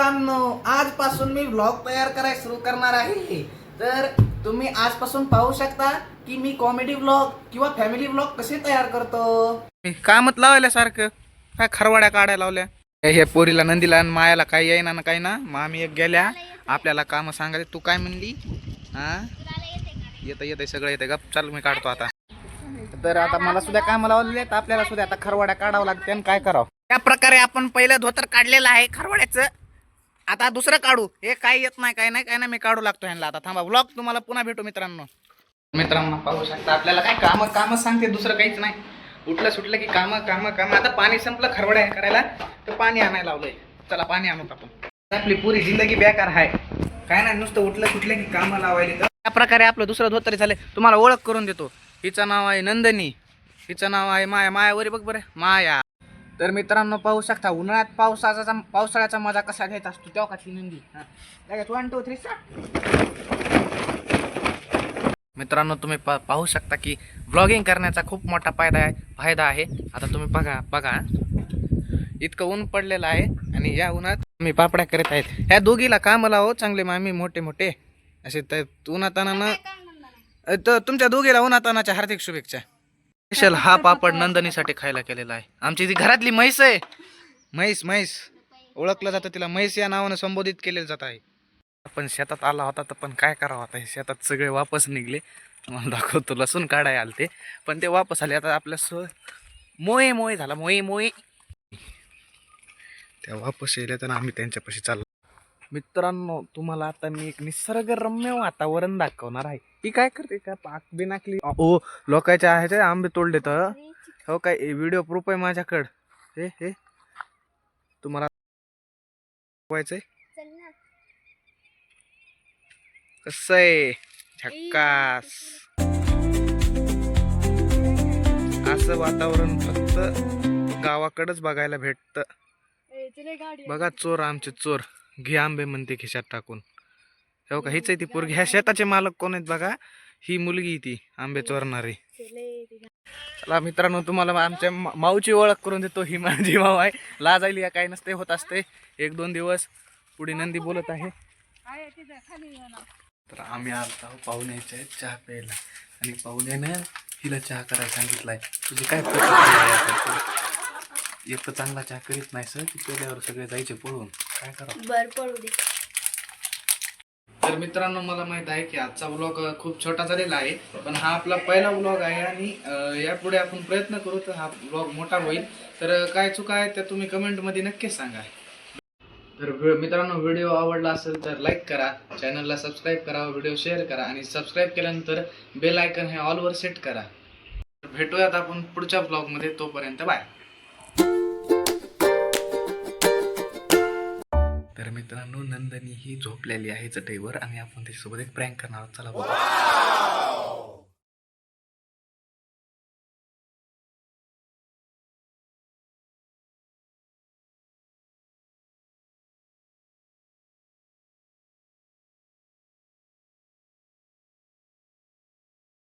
मित्रांनो, आजपासून मी व्लॉग तयार करायला सुरू करणार आहे. तर तुम्ही आजपासून पाहू शकता की मी कॉमेडी व्लॉग किंवा फॅमिली व्लॉग कसे तयार करतो. कामत लावायला सारखं काय खरवाड्या काढायला लावल्या. हे पोरीला नंदीला आणि मायाला काही येईना ना काही ना. मामी एक गेल्या आपल्याला काम सांगायला. तू काय म्हणली? हा येतं येतं सगळं येतं. गप चाल मी काढतो आता. तर आता मला सुद्धा काम लावलेले आहेत. आपल्याला सुद्धा आता खरवाड्या काढावं लागते आणि काय करावं. त्या प्रकारे आपण पहिलं धोतर काढलेलं आहे खरवाड्याचं. आता दुसरं काढू. हे काही येत नाही काय नाही काय नाही. मी काढू लागतो ह्यांना आता. थांबा व्लॉग तुम्हाला पुन्हा भेटू मित्रांनो. पाहू शकता आपल्याला काय काम सांगते, दुसरं काहीच नाही. उठलं सुटलं की काम काम काम. आता पाणी संपलं खरवड्या करायला तर पाणी आणायला लावलंय. चला पाणी आणू आपण. आपली पुरी जिंदगी बेकार आहे. काय नाही नुसतं उठलं सुटलं की काम लावायला. त्या प्रकारे आपलं दुसरं धोतर झालं. तुम्हाला ओळख करून देतो. हिचं नाव आहे नंदनी, हिचं नाव आहे माया. मायावरी बघ बरं माया. तर मित्रांनो पाहू शकता उन्हाळ्यात पावसाळ्याचा मजा कसा घ्यायचा असतो तेव्हा कशी नंदी. 1 2 3 मित्रांनो तुम्ही पाहू शकता की व्लॉगिंग करण्याचा खूप मोठा फायदा आहे. आता तुम्ही बघा इतकं ऊन पडलेलं आहे आणि या उन्हात मी पापड्या करत आहेत. ह्या दोघीला कामाला हो चांगले मामी मोठे मोठे असे. उन्हातानानं तुमच्या दोघीला उन्हातानाच्या हार्दिक शुभेच्छा. स्पेशल हा पापड नंदनीसाठी खायला केलेला आहे. आमची ती घरातली म्हैस आहे. म्हैस ओळखलं जातं तिला. म्हैस या नावानं संबोधित केलेलं जात आहे. आपण शेतात आला होता तर पण काय करावं आता. हे शेतात सगळे वापस निघले. तुम्हाला दाखवतो लसूण काढाय आलते पण ते वापस आले. आता आपल्या मोये झाला मोये त्या वापस येले तर आम्ही त्यांच्यापाशी चाललो. मित्रांनो तुम्हाला आता मी एक निसर्गरम्य वातावरण दाखवणार आहे. ती काय करते का पाक बिनाकली ओ लोकांच्या आहे आंबे तोडले तर हो काय व्हिडिओ प्रूफ आहे माझ्याकडं. हे तुम्हाला दाखवायचंय कसं आहे. झक्कास असं वातावरण फक्त गावाकडच बघायला भेटतं. बघा चोर आमचे चोर. घे आंबे म्हणते खिशात टाकून. हो का हीच आहे ती पोरगी. ह्या शेताचे मालक कोण आहेत बघा. ही मुलगी ती आंबे चोरणारी. चला मित्रांनो तुम्हाला आमच्या माऊची ओळख करून देतो. ही माझी माऊ आहे. लाजायली या काय नसते होत असते. 1-2 दिवस पुढे नंदी बोलत आहे. तर आम्ही आलता पाहुण्याच्या चहा प्यायला आणि पाहुण्यानं हिला चहा करायला सांगितलाय. तुझी काय एक तर चांगला चहा करीत नाही सर. ती पेल्यावर सगळे जायचे पळून. काय करावं पळू दे. तर मित्रांनो मला माहित आहे की आजचा व्लॉग खूप छोटा झालेला आहे पण हा आपला पहिला व्लॉग आहे आणि यापुढे आपण प्रयत्न करू तर हा व्लॉग मोठा होईल. तर काय चुका आहे त्या तुम्ही कमेंटमध्ये नक्कीच सांगा. तर मित्रांनो व्हिडिओ आवडला असेल तर लाईक करा, चॅनलला सबस्क्राईब करा, व्हिडिओ शेअर करा आणि सबस्क्राईब केल्यानंतर बेल आयकन हे ऑलवर सेट करा. भेटूयात आपण पुढच्या व्लॉगमध्ये. तोपर्यंत बाय. तर मित्रांनो नंदनी ही झोपलेली आहे चटईवर आणि आपण त्याच्यासोबत एक प्रँक करणार आहोत. चला बघा.